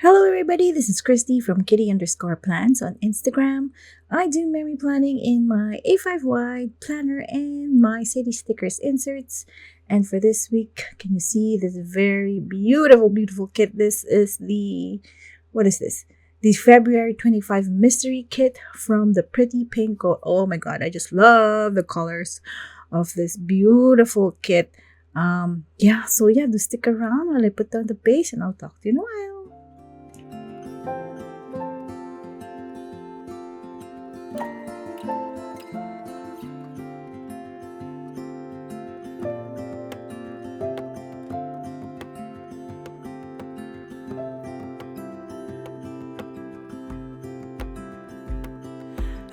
Hello, everybody. This is Christy from Kitty_plans on Instagram. I do memory planning in my A5 wide planner and my city stickers inserts. And for this week, can you see this very beautiful kit? This is what is this? The February 25 mystery kit from the Pretty Pink. Oh my god, I just love the colors of this beautiful kit. So do stick around while I put down the base and I'll talk to you in a while.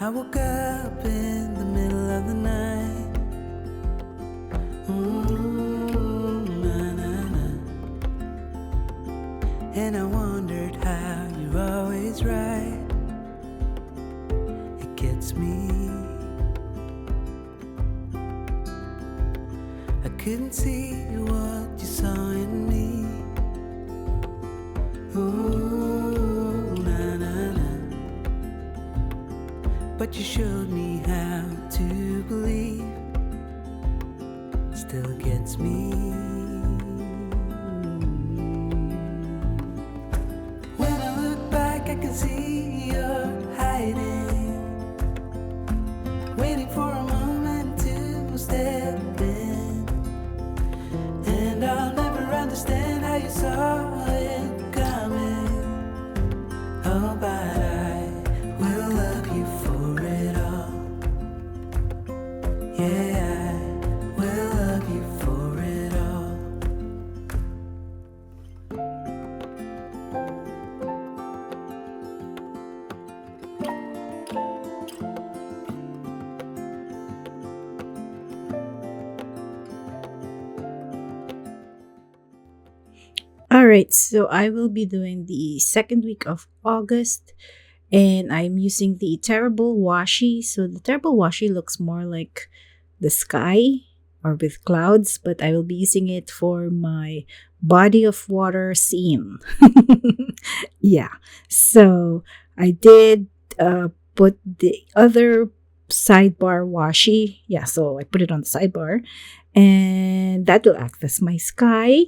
I woke up in the middle of the night. And I wondered how you're always right. It gets me. I couldn't see what you saw in me. But you showed me how to believe. Still gets me. When I look back, I can see you're hiding, waiting for a moment to step in. And I'll never understand how you saw it coming. Oh, but I will love you for it all. Yeah, I will love you for it all. Alright, so I will be doing the second week of August and I'm using the Terrible Washi. So the Terrible Washi looks more like the sky or with clouds, but I will be using it for my body of water scene. Yeah, so I did put the other sidebar washi. Yeah, so I put it on the sidebar and that will act as my sky.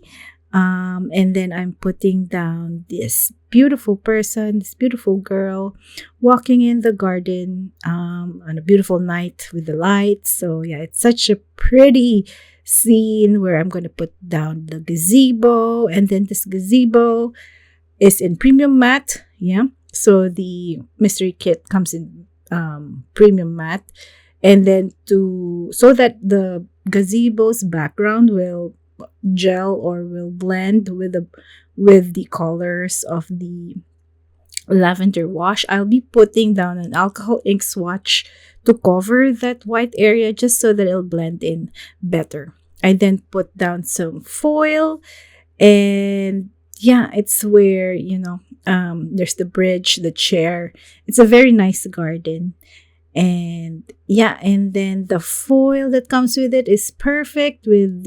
And then I'm putting down this beautiful person, this beautiful girl walking in the garden on a beautiful night with the lights. So yeah, it's such a pretty scene where I'm going to put down the gazebo, and then this gazebo is in premium matte. Yeah, so the mystery kit comes in premium matte, and then so that the gazebo's background will gel or will blend with the colors of the lavender wash, I'll be putting down an alcohol ink swatch to cover that white area just so that it'll blend in better. I then put down some foil, and yeah, it's where there's the bridge, the chair. It's a very nice garden. And yeah, and then the foil that comes with it is perfect with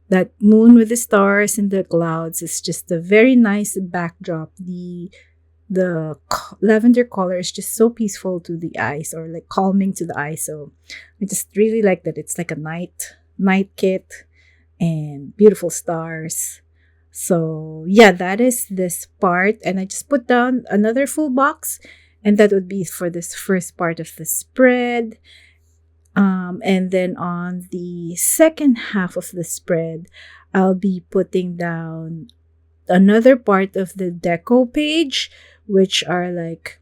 that moon with the stars and the clouds. Is just a very nice backdrop. The lavender color is just so peaceful to the eyes, or like calming to the eyes. So I just really like that it's like a night kit and beautiful stars. So yeah, that is this part, and I just put down another full box, and that would be for this first part of the spread. And then on the second half of the spread, I'll be putting down another part of the deco page, which are like,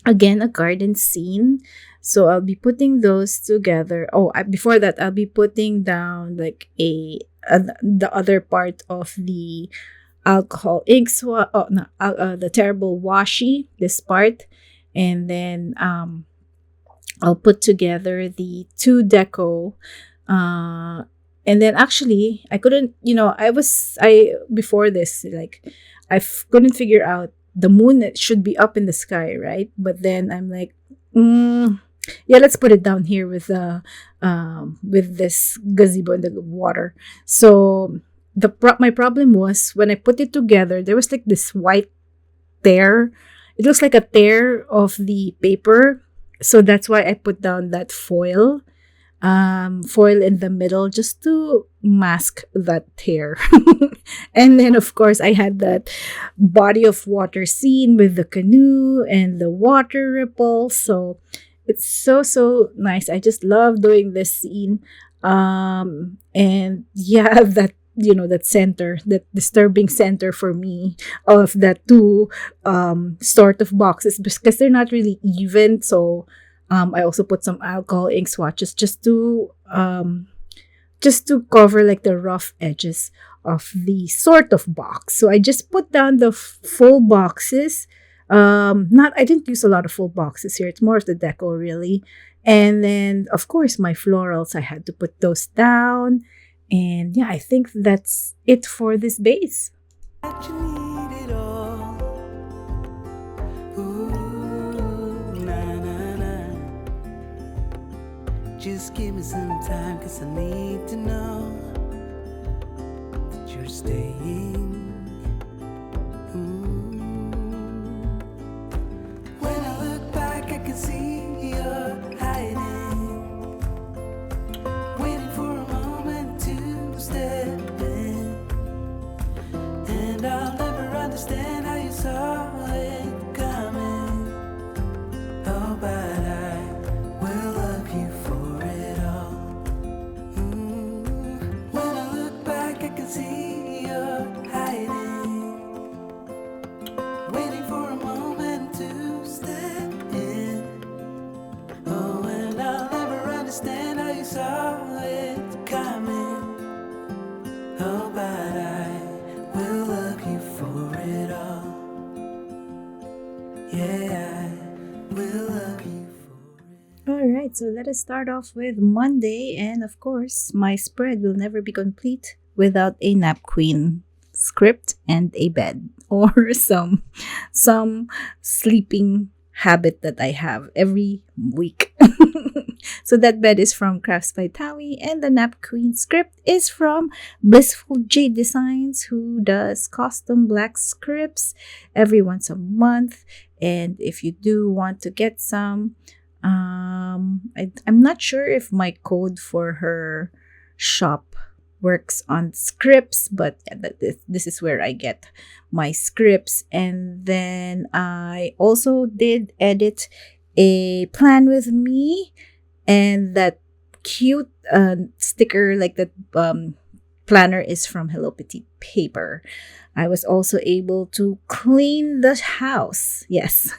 again, a garden scene. So I'll be putting those together. Before that, I'll be putting down like the other part of the alcohol ink the terrible washi, this part, and then I'll put together the two deco. And then actually, I couldn't, before this, like, couldn't figure out the moon should be up in the sky, right? But then I'm like, yeah, let's put it down here with this gazebo in the water. So my problem was when I put it together, there was like this white tear. It looks like a tear of the paper. So that's why I put down that foil in the middle just to mask that tear. And then, of course, I had that body of water scene with the canoe and the water ripples. So it's so nice. I just love doing this scene. And yeah, that that center, that disturbing center for me of the two sort of boxes, because they're not really even. So I also put some alcohol ink swatches just to cover like the rough edges of the sort of box. So I just put down the full boxes. Not I didn't use a lot of full boxes here. It's more of the deco really. And then of course my florals, I had to put those down. And yeah, I think that's it for this base. that you need it all. Ooh, nah, nah, nah. Just give me some time, 'cause I need to know that you're staying. Ooh. When I look back, I can see you're hiding, waiting for a moment to step in. And I'll never understand how you saw it coming. Oh, but I will love you for it all. When I look back, I can see you're hiding, waiting for a moment to step in. Oh, and I'll never understand how you saw it coming. Oh, but I will love you for it all. Yeah, I will love you for it. All right, so let us start off with Monday. And of course, my spread will never be complete without a nap queen script and a bed or some sleeping habit that I have every week. So that bed is from Crafts by Tawi, and the nap queen script is from Blissful Jayde Designs, who does custom black scripts every once a month. And if you do want to get some, I'm not sure if my code for her shop works on scripts, but yeah, this is where I get my scripts. And then I also did edit a plan with me, and that cute sticker, like that planner, is from Hello Petite Paper. I was also able to clean the house. Yes.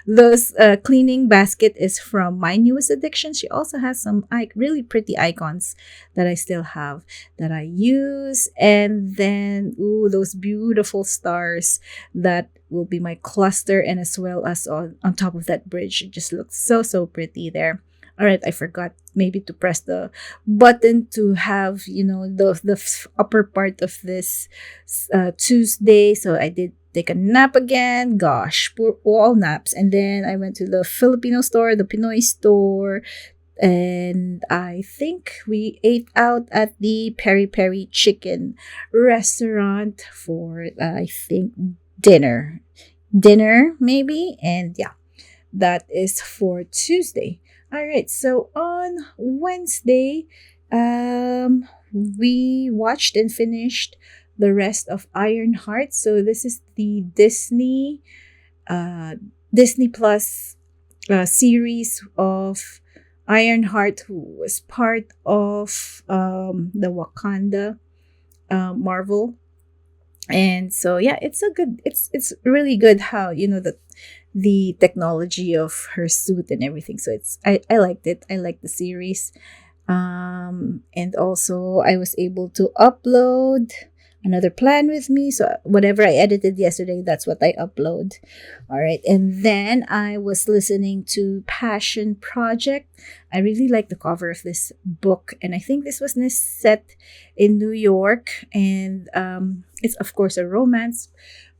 Those cleaning basket is from My Newest Addiction. She also has some really pretty icons that I still have that I use. And then, ooh, those beautiful stars that will be my cluster, and as well as on top of that bridge. It just looks so pretty there. All right, I forgot maybe to press the button to have, the upper part of this Tuesday. So I did take a nap again. Gosh, poor all naps. And then I went to the Filipino store, the Pinoy store, and I think we ate out at the Peri Peri Chicken restaurant for I think dinner maybe. And yeah, that is for Tuesday. All right, so on Wednesday, we watched and finished the rest of Ironheart. So this is the Disney Plus series of Ironheart, who was part of the Wakanda Marvel. And so yeah, it's really good how the technology of her suit and everything. So I liked it. I liked the series. And also I was able to upload another plan with me. So whatever I edited yesterday, that's what I upload. All right. And then I was listening to Passion Project. I really like the cover of this book. And I think this was set in New York. And it's, of course, a romance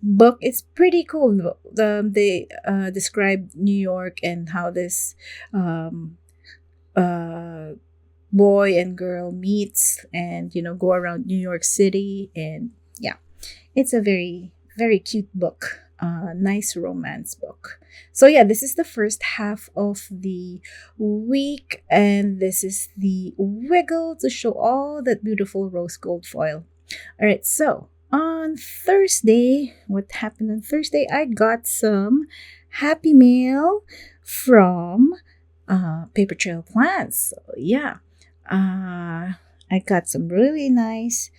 book. It's pretty cool. They describe New York and how this boy and girl meets and go around New York City. And yeah, it's a very, very cute book. Nice romance book. So yeah, this is the first half of the week, and this is the wiggle to show all that beautiful rose gold foil. All right, so on Thursday, what happened on Thursday? I got some happy mail from Paper Trail Plants. So yeah, I got some really nice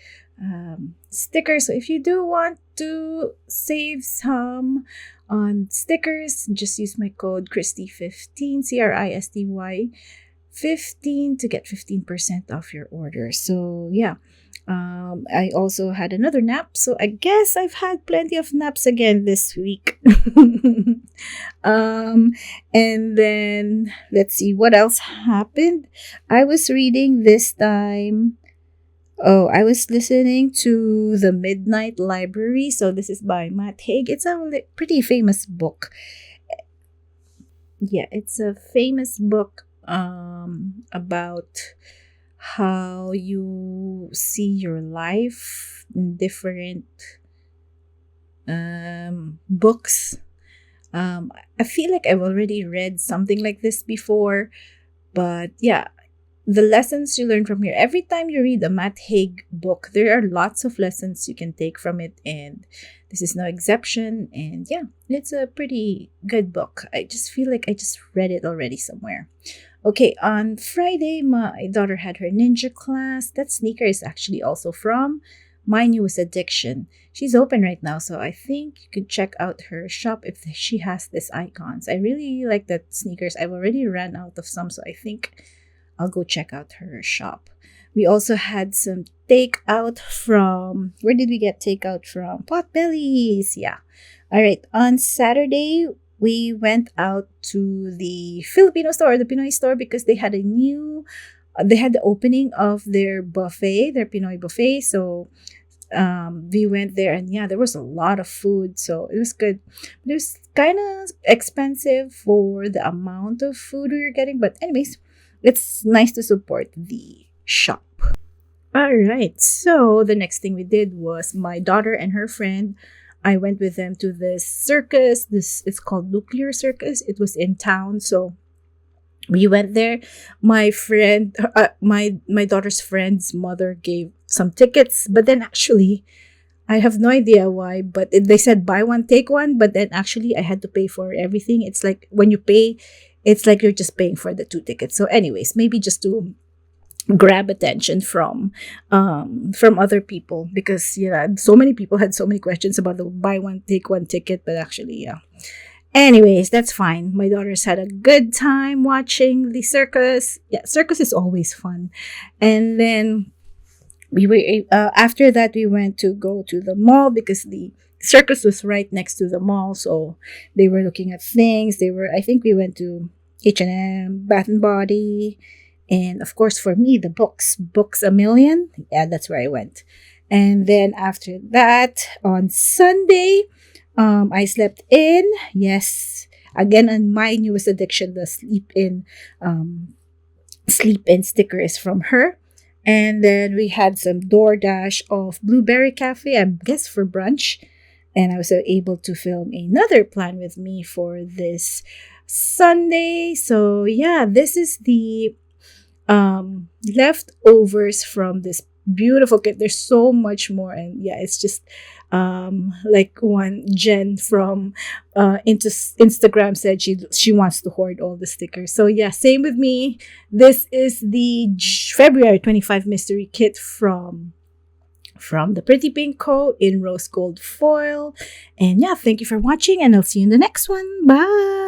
stickers. So if you do want to save some on stickers, just use my code Christy15, CRISTY 15 to get 15% off your order. So yeah, I also had another nap, so I guess I've had plenty of naps again this week. And then let's see what else happened. I was reading this time. Oh, I was listening to The Midnight Library. So this is by Matt Haig. It's a pretty famous book. Yeah, it's a famous book about how you see your life in different books. I feel like I've already read something like this before, but yeah, the lessons you learn from here. Every time you read a Matt Haig book, there are lots of lessons you can take from it, and this is no exception. And yeah, it's a pretty good book. I just feel like I just read it already somewhere. Okay, on Friday, my daughter had her ninja class. That sneaker is actually also from My Newest Addiction. She's open right now, so I think you could check out her shop if she has these icons. I really like that sneakers. I've already ran out of some, so I think I'll go check out her shop. We also had some takeout from, where did we get takeout from? Potbellies. Yeah. All right. On Saturday, we went out to the Filipino store, the Pinoy store, because they had they had the opening of their buffet, their Pinoy buffet. So we went there, and yeah, there was a lot of food, so it was good. But it was kind of expensive for the amount of food we were getting. But anyways, it's nice to support the shop. All right. So the next thing we did was my daughter and her friend. I went with them to this circus. This is called Nuclear Circus. It was in town, so we went there. My friend, my daughter's friend's mother gave some tickets, but then actually, I have no idea why, but they said buy one take one. But then actually, I had to pay for everything. It's like when you pay, it's like you're just paying for the two tickets. So, anyways, maybe just to grab attention from other people, because so many people had so many questions about the buy one take one ticket. But actually, yeah. Anyways, that's fine. My daughters had a good time watching the circus. Yeah, circus is always fun. And then we were after that we went to go to the mall because the circus was right next to the mall. So they were looking at things. I think we went to H&M, Bath and Body, and of course for me the books a million. Yeah, that's where I went. And then after that on Sunday, I slept in. Yes, again on My Newest Addiction, the sleep in sticker is from her. And then we had some DoorDash of Blueberry Cafe, I guess for brunch. And I was able to film another plan with me for this Sunday. So yeah, this is the leftovers from this beautiful kit. There's so much more, and yeah, it's just like one Jen from Instagram said she wants to hoard all the stickers. So yeah, same with me. This is the February 25 mystery kit from the Pretty Pink Co. in rose gold foil. And yeah, thank you for watching, and I'll see you in the next one. Bye.